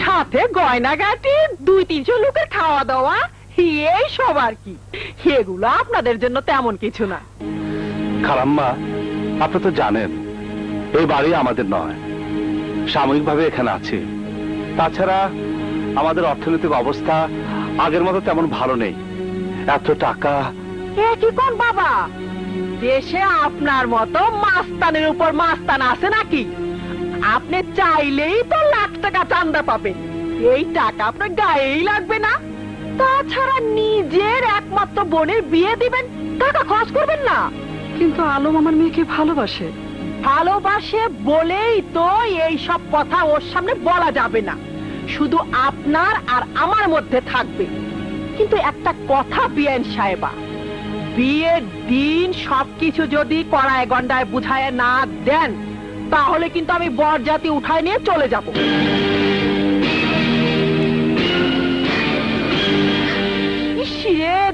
সাথে গয়নাগাটি 200-300 লোকের খাওয়া দাওয়া এই সব আর কি। এগুলো আপনাদের জন্য তেমন কিছু না। খালাম্মা, আপনি তো জানেন এই বাড়ি আমাদের নয়, সাময়িকভাবে এখানে আছি। তাছাড়া আমাদের অর্থনৈতিক অবস্থা আগের মতো তেমন ভালো নেই। এত টাকা কি কোন বাবা, দেশে আপনার মতো মাস্তানের উপর মাস্তান আছে নাকি? আপনি চাইলেই তো লাখ টাকা চাঁদা পাবেন, এই টাকা আপনার গায়েই লাগবে না। তাছাড়া নিজের একমাত্র বোনের বিয়ে দিবেন, টাকা খরচ করবেন না। কিন্তু আলম আমার মেয়েকে ভালোবাসে। ভালোবাসে বলেই তো এই সব কথা ওর সামনে বলা যাবে না, শুধু আপনার আর আমার মধ্যে থাকবে। কিন্তু একটা কথা বিয়েন সাহেবা, বিয়ের দিন সবকিছু যদি কড়ায় গন্ডায় বুঝায় না দেন, তাহলে কিন্তু আমি বরযাত্রী উঠায় নিয়ে চলে যাব।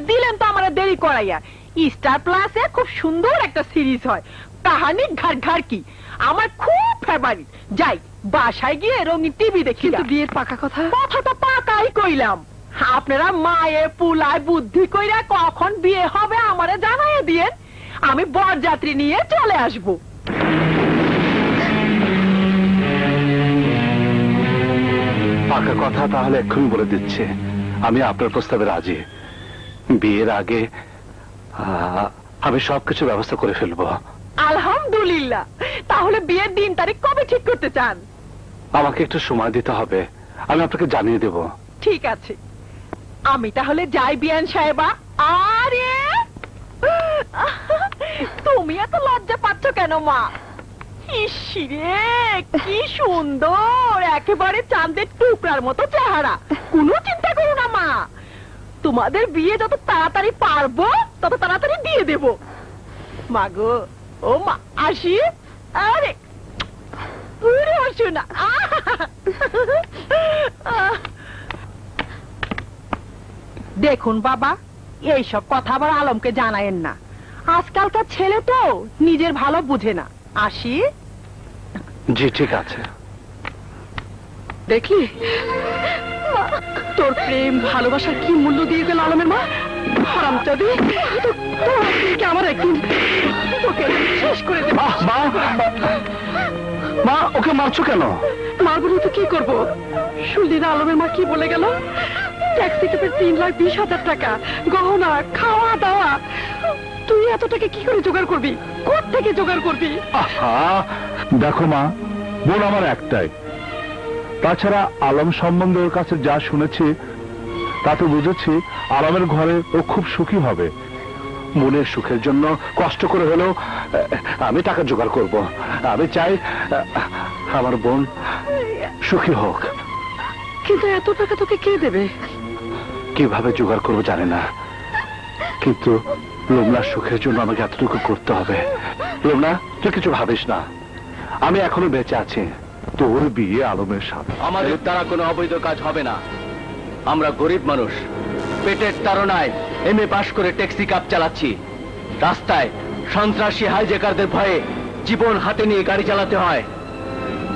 দিলেন তো আমার দেরি করাইয়া। স্টার প্লাসে খুব সুন্দর একটা সিরিজ হয়, কাহানি ঘাট ঘাট কি, আমার খুব ফেভারিট। যাই বাসায় গিয়ে রঙিন টিভি দেখি। কিন্তু বিয়ের পাকা কথা তো পাকাই কইলাম। আপনারা মায়ে পুলায় বুদ্ধি কইরা কখন বিয়ে হবে আমারে জানাইয়া দিয়েন, আমি বরযাত্রী নিয়ে চলে আসব। পাকা কথা তাহলে এক্ষুনি বলে দিচ্ছে, আমি আপনার প্রস্তাবে রাজি। বিয়ের আগে আমি সবকিছু ব্যবস্থা করে ফেলবো। আলহামদুলিল্লাহ। তাহলে বিয়ের দিন তারিখ কবে ঠিক করতে চান? আমাকে একটু সময় দিতে হবে, আমি আপনাকে জানিয়ে দেব। ঠিক আছে, আমি তাহলে যাই বিয়ান সাহেবা। আরে তুমি এত লজ্জা পাচ্ছ কেন মা? ইসরে কি সুন্দর, একেবারে চাঁদের টুকরার মতো চেহারা। কোনো চিন্তা করো না মা, তোমাদের বিয়ে যত তাড়াতাড়ি পারবো তত তাড়াতাড়ি দিয়ে দেব। মা গো, ও মা আসি। আরে শোনা, দেখুন বাবা, এইসব কথা আবার আলমকে জানায়েন না। আজকালকার ছেলে তো নিজের ভালো বুঝে না। আসি। জি ঠিক আছে। দেখলি তোর প্রেম ভালোবাসার কি মূল্য দিয়ে গেল আলমের মা। হারামজাদি, আমার একদিন তোকে শেষ করে দেব। মা, ওকে মারছো কেন? মারবো তো কি করবো? শুনলি না আলমের মা কি বলে গেল? ট্যাক্সি টিপের 3,20,000 টাকা, গহনা, খাওয়া দাওয়া। তুই এত টাকা কি করে জোগাড় করবি? কোত্থেকে জোগাড় করবি? দেখো মা, বোন আমার একটাই। তাছাড়া আলম সম্বন্ধে ওর কাছে যা শুনেছি তাতে বুঝেছি আলমের ঘরে ও খুব সুখী হবে। মনের সুখের জন্য কষ্ট করে হলেও আমি টাকা জোগাড় করব। আমি চাই আমার বোন সুখী হোক। কিন্তু এত টাকা তোকে কে দেবে? কিভাবে জোগাড় করবো জানি না, কিন্তু লোমনার সুখের জন্য আমাকে এতটুকু করতে হবে। লোমনা, তুই কিছু ভাবিস না, আমি এখনো বেঁচে আছি। তোর বিয়ে আলমের সাথে। আমাদের দ্বারা কোনো অবৈধ কাজ হবে না। আমরা গরিব মানুষ, পেটের তাড়নায় এমএ পাশ করে ট্যাক্সি কাপ চালাচ্ছি। রাস্তায় সন্ত্রাসী হাইজ্যাকারদের ভয়ে জীবন হাতে নিয়ে গাড়ি চালাতে হয়।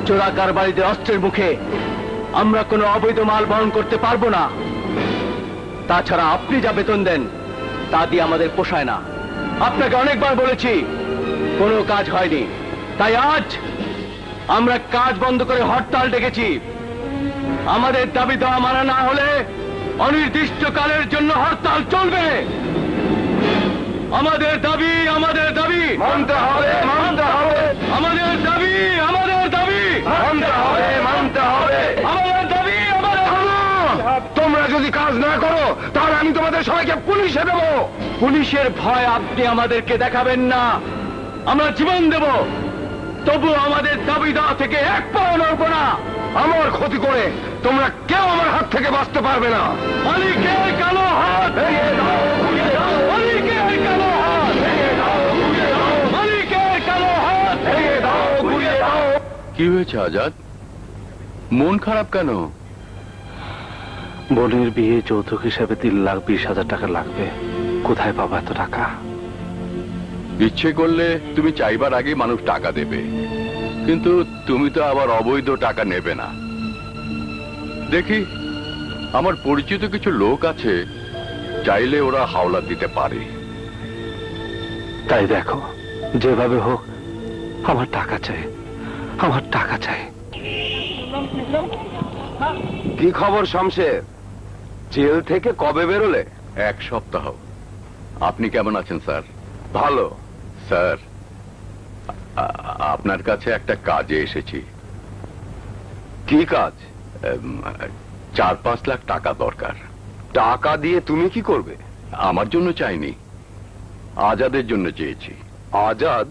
চোরা কারবারিদের অস্ত্রের মুখে আমরা কোনো অবৈধ মাল বহন করতে পারবো না। তাছাড়া আপনি যা বেতন দেন তা দিয়ে আমাদের পোষায় না। আপনাকে অনেকবার বলেছি, কোনো কাজ হয়নি, তাই আজ আমরা কাজ বন্ধ করে হরতাল ডেকেছি। আমাদের দাবি দেওয়া মানা না হলে অনির্দিষ্টকালের জন্য হরতাল চলবে। আমাদের দাবি মানতে হবে, মানতে হবে। আমাদের দাবি আমাদের দাবি। তোমরা যদি কাজ না করো তাহলে আমি তোমাদের সবাইকে পুলিশে দেবো। পুলিশের ভয় আপনি আমাদেরকে দেখাবেন না, আমরা জীবন দেব। তবু আমাদের দাবি দেওয়া থেকে এক পাও নড়ব না। আমার ক্ষতি করে তোমরা কেউ আমার হাত থেকে বাঁচতে পারবে না। মালিকের কালো হাত ভেঙে দাও, ভেঙে দাও। মালিকের কালো হাত ভেঙে দাও, ভেঙে দাও। মালিকের কালো হাত ভেঙে দাও, ভেঙে দাও। কি হয়েছে আজাদ, মন খারাপ কেন? বোনের বিয়ে যৌতুক হিসেবে 3,20,000 টাকা লাগবে, কোথায় পাবো এত টাকা? ইচ্ছে করলে তুমি চাইবার আগে মানুষ টাকা দেবে, কিন্তু তুমি তো আবার অবৈধ টাকা নেবে না। দেখি, আমার পরিচিত কিছু লোক আছে, চাইলে ওরা হাওলা দিতে পারে। তাই দেখো, যেভাবে হোক আমার টাকা চাই, আমার টাকা চাই। কি খবর শমশের? জেল থেকে কবে বেরোলে? 1 সপ্তাহ। আপনি কেমন আছেন স্যার? ভালো। স্যার, আপনার কাছে একটা কাজে এসেছি। কি কাজ? 4-5 লাখ টাকা দরকার। টাকা দিয়ে তুমি কি করবে? আমার জন্য চাইনি, আজাদের জন্য চেয়েছি। আজাদ?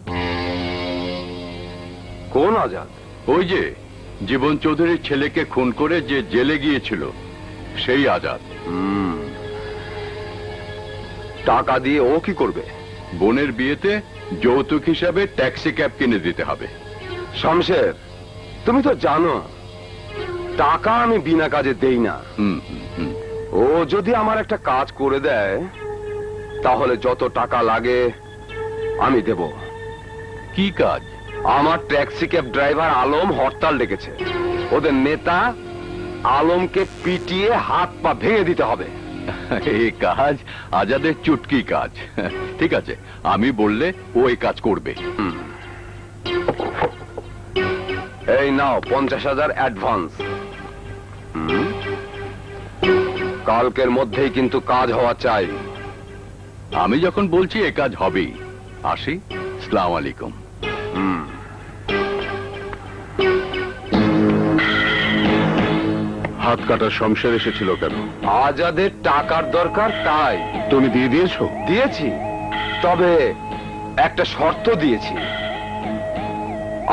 কোন আজাদ? ওই যে জীবন চৌধুরীর ছেলেকে খুন করে যে জেলে গিয়েছিল, সেই আজাদ। টাকা দিয়ে ও কি করবে? বোনের বিয়েতে যৌতুক হিসাবে ট্যাক্সি ক্যাব কিনে দিতে হবে। শমশের, তুমি তো জানো টাকা আমি বিনা কাজে দেই না। হুম, হুম। ও যদি আমার একটা কাজ করে দেয়, তাহলে যত টাকা লাগে আমি দেব। কি কাজ? আমার ট্যাক্সি ক্যাব ড্রাইভার আলম হরতাল ডেকেছে। ওদের নেতা আলমকে পিটিয়ে হাত পা ভেঙে দিতে হবে। এই কাজ আজাদের চুটকি কাজ। ঠিক আছে, আমি বললে ও এই কাজ করবে। এই নাও 50,000 অ্যাডভান্স। কালকের মধ্যেই কিন্তু কাজ হওয়া চাই। আমি যখন বলছি এ কাজ হবেই। আসি, আসসালামু আলাইকুম। হাত কাটার শমশের এসেছিল কেন? আজাদের টাকার দরকার, তাই। তুমি দিয়ে দিয়েছো? দিয়েছি, তবে একটা শর্ত দিয়েছি।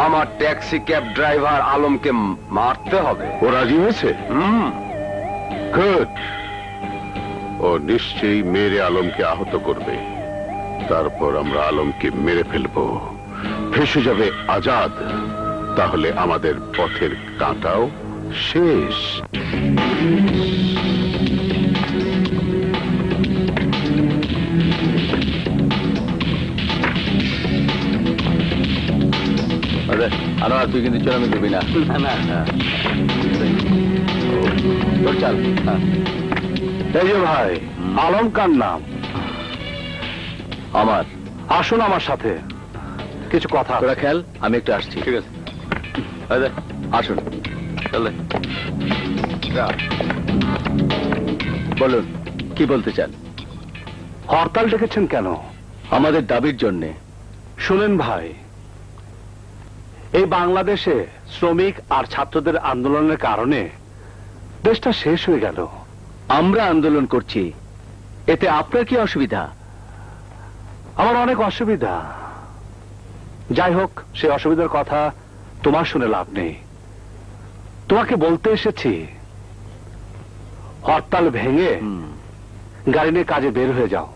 আমার ট্যাক্সি ক্যাব ড্রাইভার আলমকে মারতে হবে। ও রাজি হয়েছে? গুড। ও নিশ্চয়ই মেরে আলমকে আহত করবে, তারপর আমরা আলমকে মেরে ফেলবো। ফেসে যাবে আজাদ, তাহলে আমাদের পথের কাঁটাও শেষ। আনোয়ার, তুই কিন্তু চল, আমি দেবি না। তোর চাল। এই যে ভাই, আলম কার নাম? আমার। আসুন আমার সাথে, কিছু কথা আছে। তোরা খেল, আমি একটু আসছি। ঠিক আছে, আসুন। চলে বলুন, কি বলতে চান? হরতাল ডেকেছেন কেন? আমাদের দাবির জন্যে। শুনেন ভাই, এই বাংলাদেশে শ্রমিক আর ছাত্রদের আন্দোলনের কারণে দেশটা শেষ হয়ে গেল। আমরা আন্দোলন করছি, এতে আপনার কি অসুবিধা? আমার অনেক অসুবিধা। যাই হোক, সেই অসুবিধার কথা তোমার শুনে লাভ নেই। তোমাকে বলতে এসেছি, হরতাল ভেঙে গাড়ি নিয়ে কাজে বের হয়ে যাও।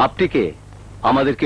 আপনি কে আমাদেরকে